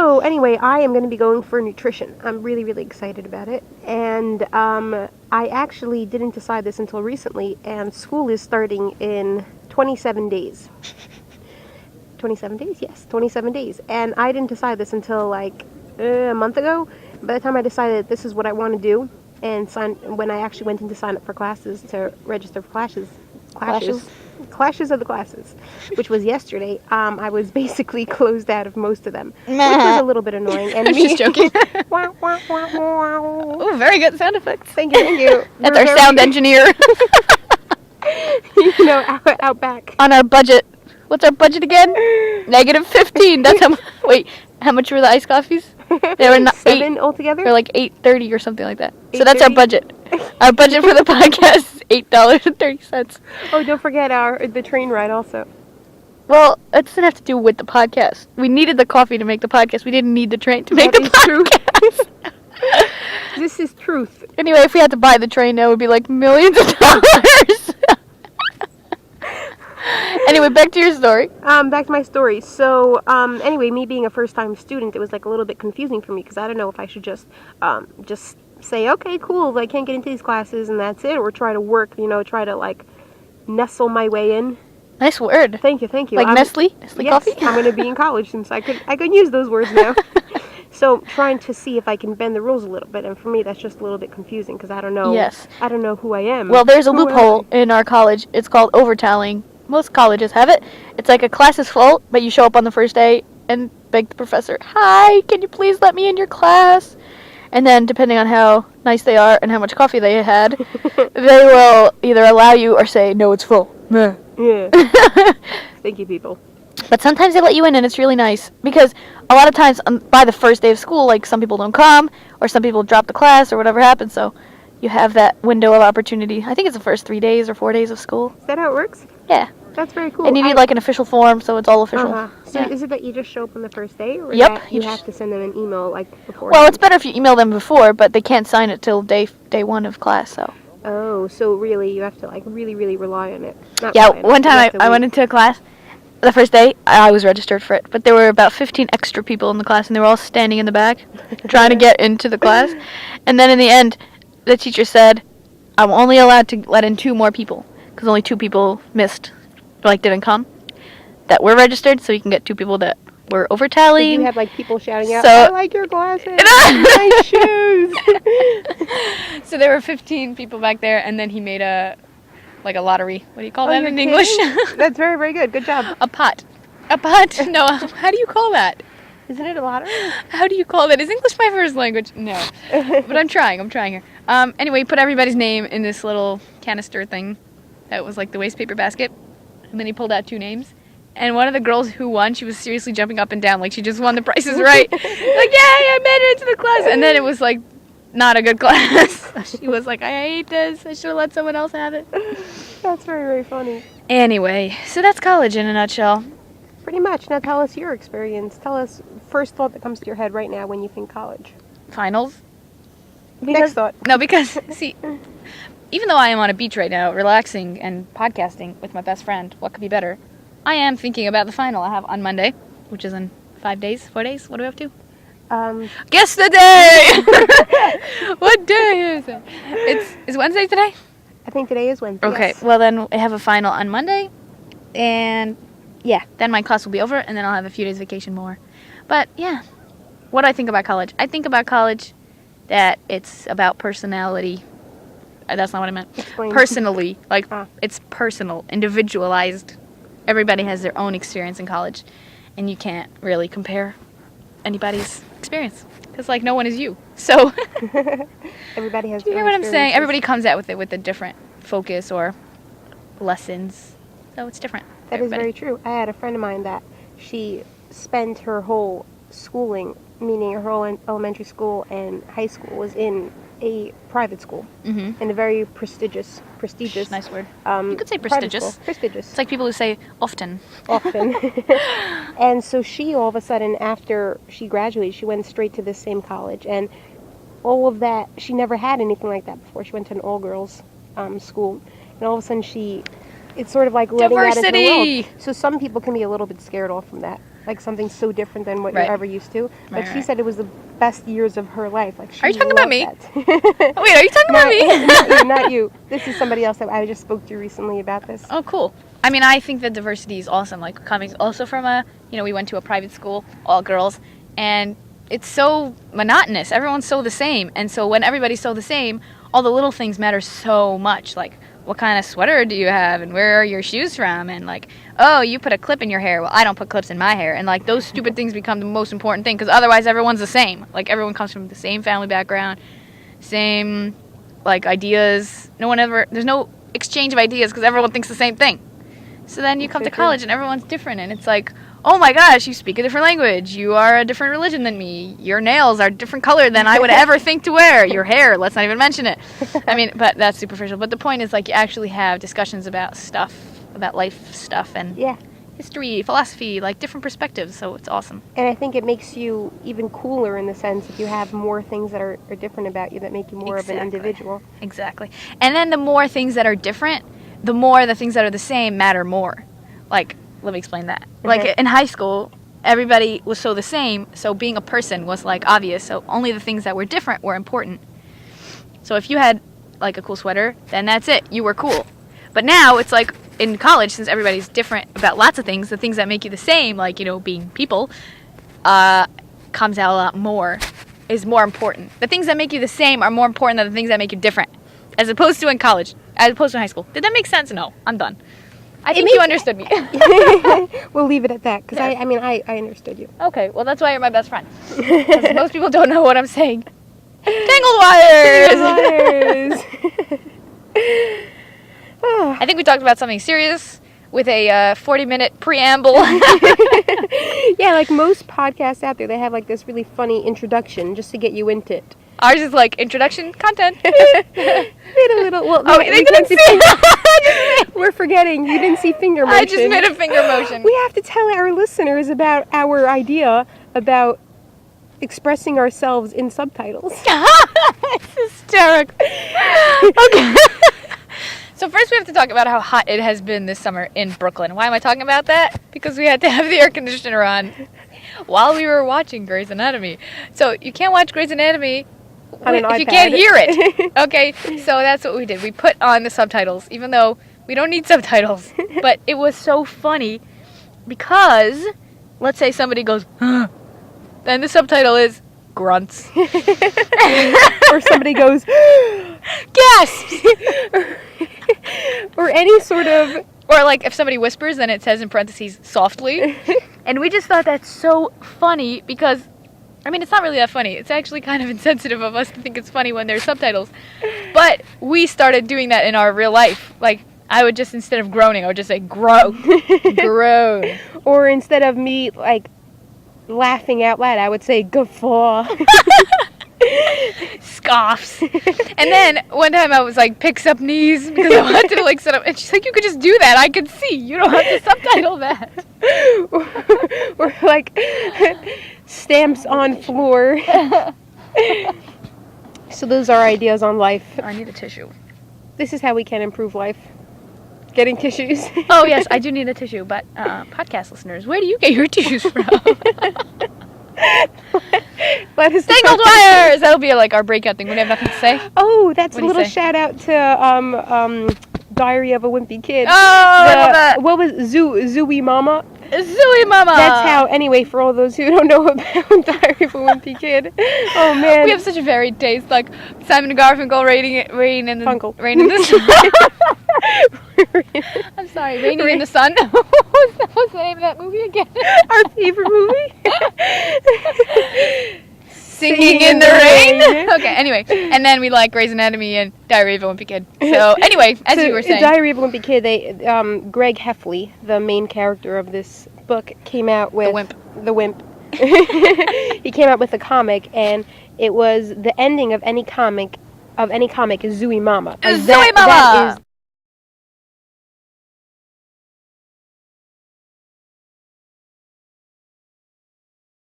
So anyway, I am going to be going for nutrition. I'm really, really excited about it. And I actually didn't decide this until recently, and school is starting in 27 days. 27 days? Yes, 27 days. And I didn't decide this until like a month ago. By the time I decided this is what I want to do, and when I actually went in to sign up for classes, to register for clashes of the classes, which was yesterday, I was basically closed out of most of them, which was a little bit annoying. And I'm just joking. Oh, very good sound effects. Thank you. That's our sound engineer. Out back. On our budget. What's our budget again? -15. That's how much were the iced coffees? They were 7 altogether? They're like $8.30 or something like that. So that's 8.30? our budget. Our budget for the podcast is $8.30. Oh, don't forget the train ride also. Well, it doesn't have to do with the podcast. We needed the coffee to make the podcast. We didn't need the train to make the podcast. This is truth. Anyway, if we had to buy the train now, it would be like millions of dollars. Anyway, back to your story. Back to my story. So, anyway, me being a first-time student, it was like a little bit confusing for me because I don't know if I should just say, okay, cool, I can't get into these classes and that's it, or try to work, try to like nestle my way in. Nice word. Thank you. Like Nestle coffee? I'm going to be in college since I could use those words now. So, trying to see if I can bend the rules a little bit, and for me, that's just a little bit confusing because I don't know. Yes. I don't know who I am. Well, there's a loophole in our college. It's called overtallying. Most colleges have it. It's like a class is full, but you show up on the first day and beg the professor, "Hi, can you please let me in your class?" And then, depending on how nice they are and how much coffee they had, they will either allow you or say, "No, it's full." Yeah. Thank you, people. But sometimes they let you in, and it's really nice. Because a lot of times, by the first day of school, like, some people don't come, or some people drop the class, or whatever happens, so you have that window of opportunity. I think it's the first 3 days or 4 days of school. Is that how it works? Yeah. That's very cool. And you need, like, an official form, so it's all official. So is it that you just show up on the first day? Or Yep. that you have to send them an email, like, before? Well, it's better if you email them before, but they can't sign it till day 1 of class, so. Oh, so really, you have to, like, really, really rely on it. One time I went into a class. The first day, I was registered for it, but there were about 15 extra people in the class, and they were all standing in the back, trying to get into the class. And then in the end, the teacher said, I'm only allowed to let in 2 more people, because only 2 people didn't come, that were registered, so you can get 2 people that were overtallying. So you had, like, people shouting out, So, I like your glasses, nice shoes. So there were 15 people back there, and then he made a lottery. What do you call that in English? That's very, very good. Good job. A pot. No, how do you call that? Isn't it a lottery? How do you call that? Is English my first language? No. But I'm trying here. Anyway, put everybody's name in this little canister thing that was like the waste paper basket. And then he pulled out 2 names. And one of the girls who won, she was seriously jumping up and down like she just won the Price is Right. Like, yay, I made it into the class. And then it was like not a good class. She was like, I hate this. I should have let someone else have it. That's very, very funny. Anyway, so that's college in a nutshell. Pretty much. Now tell us your experience. Tell us first thought that comes to your head right now when you think college. Finals. Next thought. No, because, see, even though I am on a beach right now, relaxing and podcasting with my best friend, what could be better? I am thinking about the final I have on Monday, which is in 5 days, 4 days. What are we up to? Guess the day! What day is it? Is Wednesday today? I think today is Wednesday. Okay, yes. Well then I have a final on Monday, and yeah, then my class will be over, and then I'll have a few days vacation more. But yeah, what do I think about college? I think about college that it's about personality. That's not what I meant. Explain. Personally, like it's personal, individualized. Everybody has their own experience in college, and you can't really compare anybody's experience because like no one is you. So everybody has. Do you hear what I'm saying? Everybody comes out with it with a different focus or lessons, so it's different. That is very true. I had a friend of mine that she spent her whole schooling, meaning her whole elementary school and high school, was in a private school, in a very prestigious. Nice word. You could say prestigious. Prestigious. It's like people who say often. And so she, all of a sudden, after she graduated, she went straight to this same college, and all of that, she never had anything like that before. She went to an all-girls school, and all of a sudden she it's sort of like letting that into the Diversity! world. So some people can be a little bit scared off from that, like something so different than what Right. you're ever used to. But Right, she right. said it was the best years of her life. Like, she Are you talking about loved me? that. Wait, are you talking about me? Not you, not you. This is somebody else that I just spoke to recently about this. Oh, cool. I mean, I think that diversity is awesome. Like, coming also from we went to a private school, all girls, and it's so monotonous. Everyone's so the same. And so when everybody's so the same, all the little things matter so much. Like, what kind of sweater do you have, and where are your shoes from? And like, oh, you put a clip in your hair. Well, I don't put clips in my hair. And like, those stupid things become the most important thing, because otherwise everyone's the same. Like, everyone comes from the same family background, same, like, ideas. There's no exchange of ideas because everyone thinks the same thing. So then you come to college and everyone's different, and it's like, oh my gosh, you speak a different language. You are a different religion than me. Your nails are a different color than I would ever think to wear. Your hair, let's not even mention it. I mean, but that's superficial. But the point is, like, you actually have discussions about stuff, about life stuff, and history, philosophy, like, different perspectives. So it's awesome. And I think it makes you even cooler in the sense if you have more things that are different about you that make you more of an individual. Exactly. And then the more things that are different, the more the things that are the same matter more. Like, let me explain that. Like, in high school, everybody was so the same, so being a person was, like, obvious. So only the things that were different were important. So if you had, like, a cool sweater, then that's it. You were cool. But now it's like, in college, since everybody's different about lots of things, the things that make you the same, like, being people, comes out a lot more, is more important. The things that make you the same are more important than the things that make you different, as opposed to in college, as opposed to in high school. Did that make sense? No, I'm done. I think you understood me. We'll leave it at that, because Yes. I understood you. Okay, well, that's why you're my best friend. 'Cause most people don't know what I'm saying. Tangled wires! I think we talked about something serious with a 40-minute preamble. Yeah, like most podcasts out there, they have like this really funny introduction just to get you into it. Ours is like introduction content. Little. Well, Oh, they didn't see. We're forgetting. You didn't see finger motion. I just made a finger motion. We have to tell our listeners about our idea about expressing ourselves in subtitles. It's hysterical. Okay. So first we have to talk about how hot it has been this summer in Brooklyn. Why am I talking about that? Because we had to have the air conditioner on while we were watching Grey's Anatomy. So you can't watch Grey's Anatomy on an if iPad. you can't hear it. Okay, so that's what we did. We put on the subtitles, even though we don't need subtitles. But it was so funny because, let's say somebody goes, huh, then the subtitle is grunts. Or somebody goes, gasps! or any sort of... Or like if somebody whispers, then it says in parentheses, softly. And we just thought that's so funny because, I mean, it's not really that funny. It's actually kind of insensitive of us to think it's funny when there's subtitles. But we started doing that in our real life. Like, I would just, instead of groaning, I would just say, groan. Groan. Or instead of me, like, laughing out loud, I would say, guffaw. Scoffs. And then one time I was like, picks up knees because I wanted to like set up, and she's like, you could just do that. I could see. You don't have to subtitle that. Or like stamps on floor. So those are ideas on life. I need a tissue. This is how we can improve life. Getting tissues. Oh yes, I do need a tissue, but podcast listeners, where do you get your tissues from? Let us Tangled wires! That'll be like our breakout thing. We have nothing to say. Oh, that's What a do you little say? shout out to Diary of a Wimpy Kid. Oh, I love that. What was Zooey Mama? Zooey Mama! That's how, anyway, for all those who don't know about Diary of a Wimpy Kid. Oh, man. We have such a varied taste, like Simon and Garfunkel Rain in the Funkle. Rain in the Sun. I'm sorry, Raining in the Sun. What's the name of that movie again? Our favorite movie? Singing in the Rain. Okay, anyway, and then we like Grey's Anatomy and Diary of a Wimpy Kid. So anyway, as you were saying, Diary of a Wimpy Kid, Greg Heffley, the main character of this book, came out with the wimp. He came out with a comic, and it was the ending of any comic is Zooey Mama. And Zooey Mama! That is